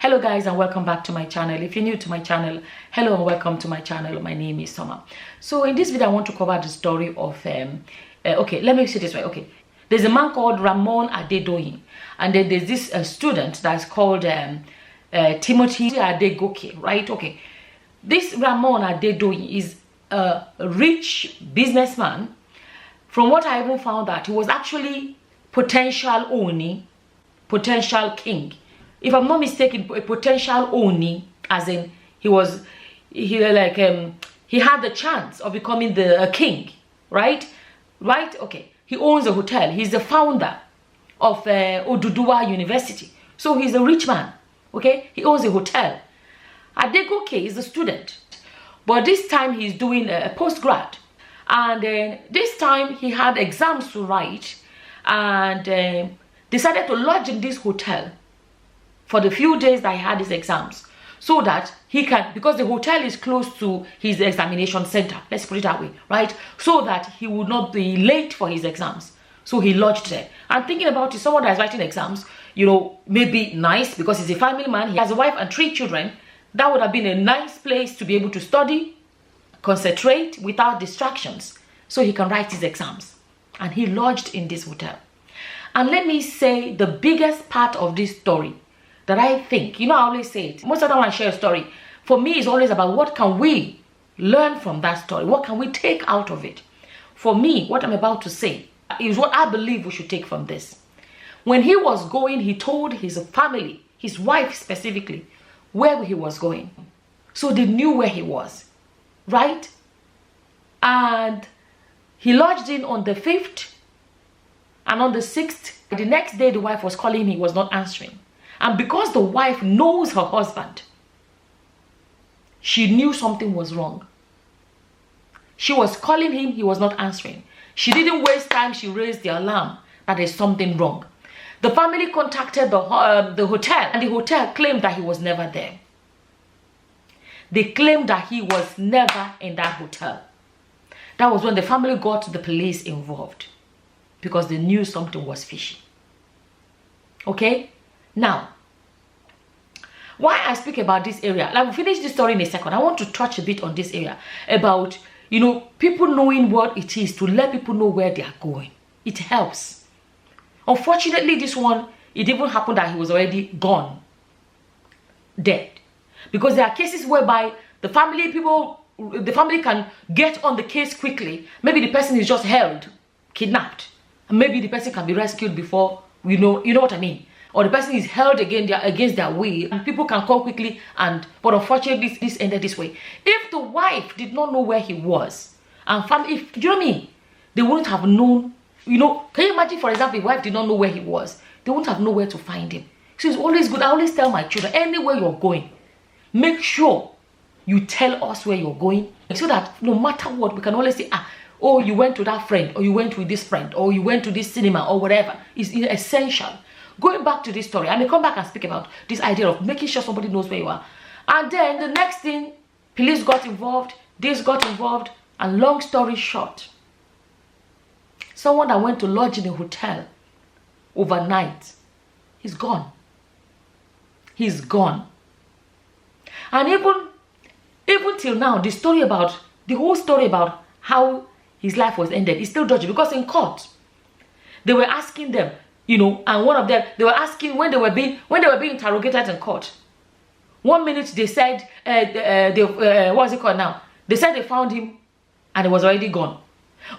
Hello guys, and welcome back to my channel. If you're new to my channel, hello and welcome to my channel. My name is Summer. So in this video I want to cover the story of okay, let me say this way. Okay, there's a man called Raman Adedoyin, and then there's this student that's called Timothy Adegoke, right? Okay, this Raman Adedoyin is a rich businessman. From what I even found out, he was actually potential Oni, potential king. If I'm not mistaken, a potential Oni, as in he had the chance of becoming a king, right? Right? Okay. He owns a hotel. He's the founder of Oduduwa University. So he's a rich man. Okay? He owns a hotel. Adegoke is a student. But this time he's doing a postgrad. And this time he had exams to write and decided to lodge in this hotel for the few days that he had his exams, so that he can, because the hotel is close to his examination center, let's put it that way, right? So that he would not be late for his exams. So he lodged there. And thinking about it, someone that's writing exams, you know, maybe nice because he's a family man, he has a wife and 3 children. That would have been a nice place to be able to study, concentrate without distractions, so he can write his exams. And he lodged in this hotel. And let me say, the biggest part of this story that I think, you know, I always say it, most of the time when I share a story, for me it's always about what can we learn from that story, what can we take out of it. For me, what I'm about to say is what I believe we should take from this. When he was going, he told his family, his wife specifically, where he was going, so they knew where he was, right? And he lodged in on the 5th, and on the 6th, the next day the wife was calling him, he was not answering. And because the wife knows her husband, she knew something was wrong. She was calling him, he was not answering. She didn't waste time, she raised the alarm that there's something wrong. The family contacted the hotel, and the hotel claimed that he was never there. They claimed that he was never in that hotel. That was when the family got the police involved, because they knew something was fishy. Okay? Now, why I speak about this area, like we'll finish this story in a second. I want to touch a bit on this area about, you know, people knowing what it is, to let people know where they are going. It helps. Unfortunately, this one, it even happened that he was already gone, dead. Because there are cases whereby the family can get on the case quickly. Maybe the person is just held, kidnapped, and maybe the person can be rescued before, you know what I mean. Or the person is held against their will, and people can come quickly, but unfortunately this ended this way. If the wife did not know where he was, and family, do you know what I mean? They wouldn't have known, you know, can you imagine, for example, the wife did not know where he was, they wouldn't have known where to find him. So it's always good, I always tell my children, anywhere you're going, make sure you tell us where you're going, so that no matter what, we can always say, oh, you went to that friend, or you went with this friend, or you went to this cinema, or whatever. It's essential. Going back to this story, I may come back and speak about this idea of making sure somebody knows where you are. And then the next thing, police got involved, this got involved, and long story short, someone that went to lodge in a hotel overnight, he's gone. He's gone. And even till now, the whole story about how his life was ended is still dodgy, because in court, they were asking them, you know, and one of them, they were asking when they were being interrogated in court. 1 minute they said, what's it called now? They said they found him and he was already gone.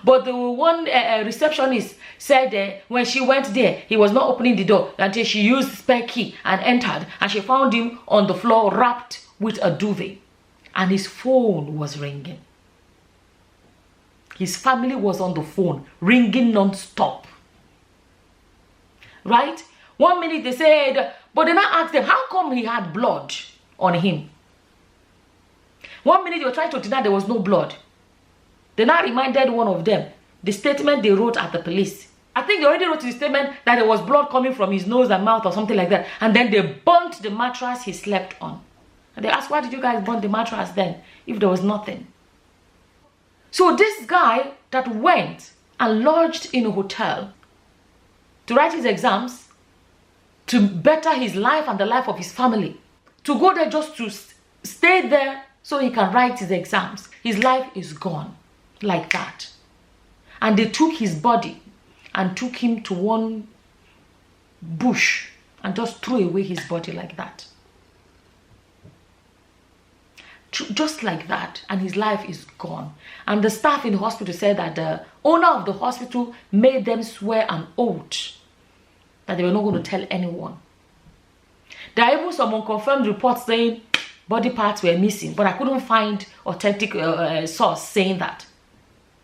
But the one receptionist said when she went there, he was not opening the door until she used spare key and entered, and she found him on the floor wrapped with a duvet, and his phone was ringing. His family was on the phone, ringing non-stop. Right? 1 minute they said, but then I asked them, how come he had blood on him? 1 minute they were trying to deny there was no blood. Then I reminded one of them, the statement they wrote at the police. I think they already wrote the statement that there was blood coming from his nose and mouth or something like that. And then they burnt the mattress he slept on. And they asked, why did you guys burn the mattress then, if there was nothing? So this guy that went and lodged in a hotel to write his exams, to better his life and the life of his family, to go there just to stay there so he can write his exams. His life is gone like that. And they took his body and took him to one bush and just threw away his body like that. Just like that, and his life is gone. And the staff in the hospital said that the owner of the hospital made them swear an oath that they were not going to tell anyone. There are even some unconfirmed reports saying body parts were missing, but I couldn't find authentic source saying that,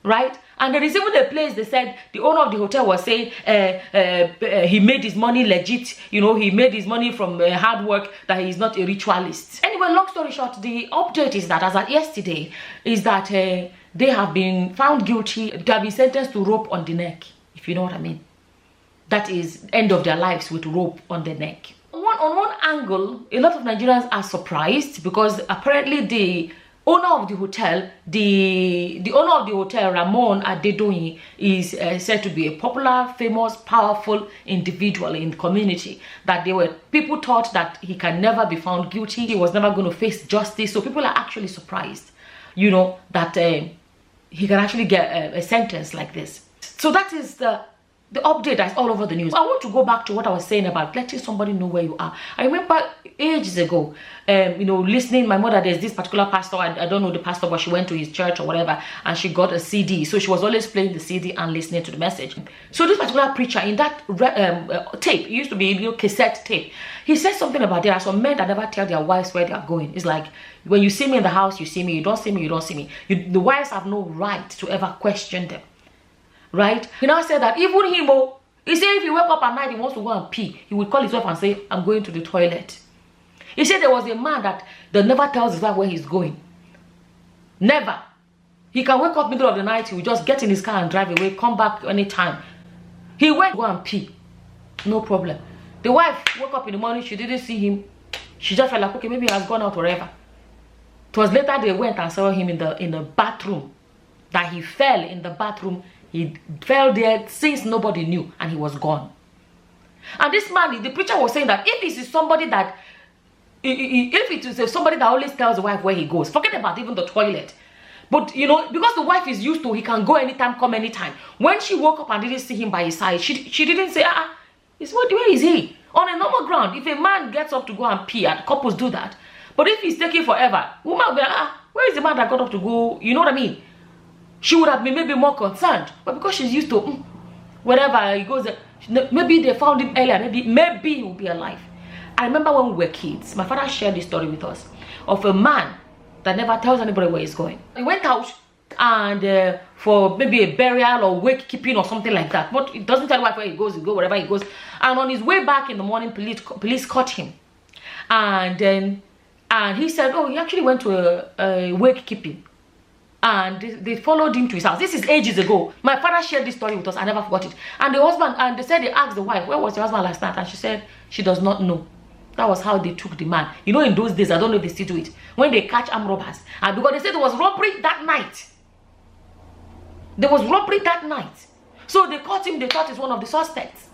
right? And there is even a place they said the owner of the hotel was saying he made his money legit, you know, he made his money from hard work, that he is not a ritualist. Anyway, long story short, the update is that as of yesterday, is that they have been found guilty. They have been sentenced to rope on the neck, if you know what I mean. That is end of their lives with rope on the neck. On one angle, a lot of Nigerians are surprised because apparently the owner of the hotel, the owner of the hotel, Raman Adedoyin, is said to be a popular, famous, powerful individual in the community. That people thought that he can never be found guilty. He was never going to face justice. So people are actually surprised, you know, that he can actually get a sentence like this. So that is the update that's all over the news. I want to go back to what I was saying about letting somebody know where you are. I remember ages ago, you know, listening. My mother, there's this particular pastor, I don't know the pastor, but she went to his church or whatever, and she got a CD. So she was always playing the CD and listening to the message. So this particular preacher, in that tape, it used to be, you know, cassette tape, he said something about there are some men that never tell their wives where they are going. It's like, when you see me in the house, you see me. You don't see me, you don't see me. The wives have no right to ever question them. Right? He now said that even him, he said if he wake up at night, he wants to go and pee, he would call his wife and say, I'm going to the toilet. He said there was a man that never tells his wife where he's going. Never. He can wake up middle of the night, he will just get in his car and drive away, come back anytime. He went to go and pee. No problem. The wife woke up in the morning, she didn't see him. She just felt like, okay, maybe he has gone out wherever. It was later they went and saw him in the bathroom. That he fell in the bathroom. He fell there since nobody knew, and he was gone. And this man, the preacher was saying that if it is somebody that, if it is somebody that always tells the wife where he goes, forget about even the toilet. But, you know, because the wife is used to, he can go anytime, come anytime. When she woke up and didn't see him by his side, she didn't say, where is he? On a normal ground, if a man gets up to go and pee, and couples do that. But if he's taking forever, woman will be like, where is the man that got up to go? You know what I mean? She would have been maybe more concerned, but because she's used to wherever he goes, maybe they found him earlier, maybe he will be alive. I remember when we were kids, my father shared this story with us of a man that never tells anybody where he's going. He went out and for maybe a burial or wake keeping or something like that, but it doesn't tell where he goes. He goes wherever he goes. And on his way back in the morning, police caught him, and he said, oh, he actually went to a wake keeping. And they followed him to his house. This is ages ago. My father shared this story with us. I never forgot it. And the husband, and they said, they asked the wife, where was your husband last night? And she said, she does not know. That was how they took the man. You know, in those days, I don't know if they still do it, when they catch armed robbers. And because they said there was robbery that night. There was robbery that night. So they caught him. They thought he's one of the suspects.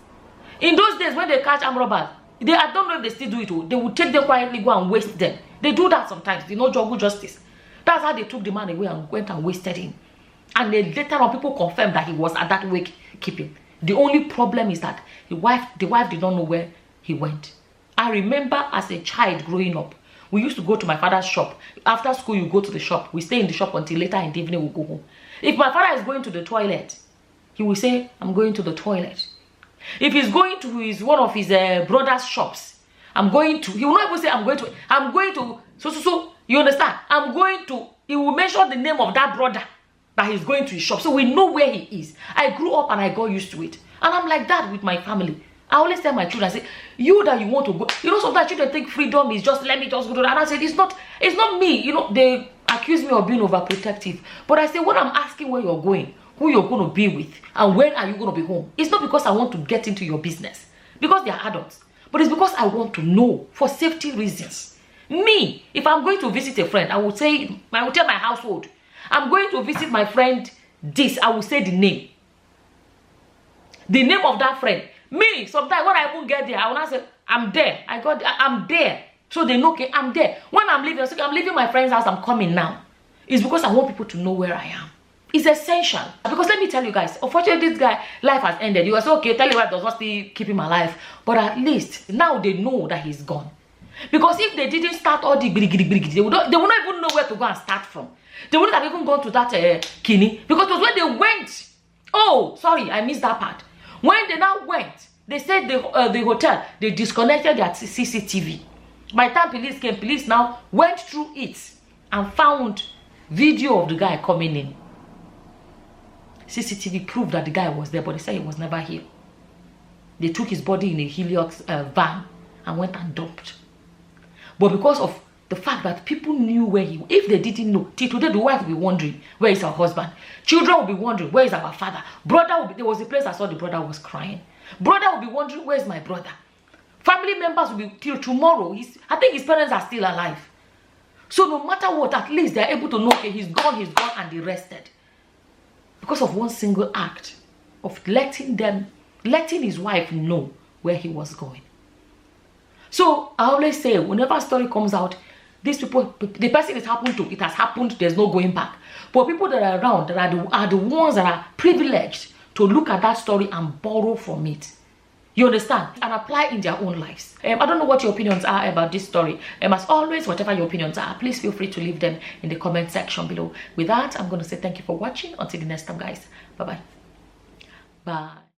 In those days, when they catch armed robbers, I don't know if they still do it. They would take them quietly, go and waste them. They do that sometimes. They know juggle justice. That's how they took the man away and went and wasted him. And then later on, people confirmed that he was at that wake keeping. The only problem is that the wife did not know where he went. I remember as a child growing up, we used to go to my father's shop. After school, you go to the shop. We stay in the shop until later in the evening we go home. If my father is going to the toilet, he will say, I'm going to the toilet. If he's going to one of his brother's shops, he will not even say, I'm going to, so, you understand? He will mention the name of that brother that he's going to his shop. So we know where he is. I grew up and I got used to it. And I'm like that with my family. I always tell my children, I say, you that you want to go. You know, sometimes children think freedom is just, let me just go to that. And I said, it's not me. You know, they accuse me of being overprotective. But I say, when I'm asking where you're going, who you're going to be with, and when are you going to be home, it's not because I want to get into your business. Because they are adults. But it's because I want to know for safety reasons. Me, if I'm going to visit a friend, I will tell my household, I'm going to visit my friend this, I will say the name. The name of that friend. Me, sometimes when I even get there, I will not say, I'm there. I'm there. So they know, okay, I'm there. When I'm leaving, I say, I'm leaving my friend's house, I'm coming now. It's because I want people to know where I am. It's essential. Because let me tell you guys, unfortunately, this guy, life has ended. You was okay, tell you what does not still keep him alive. But at least, now they know that he's gone. Because if they didn't start all the they would not even know where to go and start from. They wouldn't have even gone to that Kini. Because it was when they went. Oh, sorry, I missed that part. When they now went, they said the hotel, they disconnected their CCTV. By the time police came, police now went through it and found video of the guy coming in. CCTV proved that the guy was there, but they said he was never here. They took his body in a Heliox van and went and dumped. But because of the fact that people knew where he was, if they didn't know, till today the wife will be wondering, where is our husband? Children will be wondering, where is our father? Brother will be, there was a place I saw the brother was crying. Brother will be wondering, where is my brother? Family members will be, till tomorrow, I think his parents are still alive. So no matter what, at least they're able to know, okay, he's gone, and they rested. Because of one single act of letting his wife know where he was going. So I always say, whenever a story comes out, these people, the person it happened to, it has happened, there's no going back. But people that are around, that are the ones that are privileged to look at that story and borrow from it. You understand? And apply in their own lives. I don't know what your opinions are about this story. As always, whatever your opinions are, please feel free to leave them in the comment section below. With that, I'm going to say thank you for watching. Until the next time, guys. Bye-bye. Bye.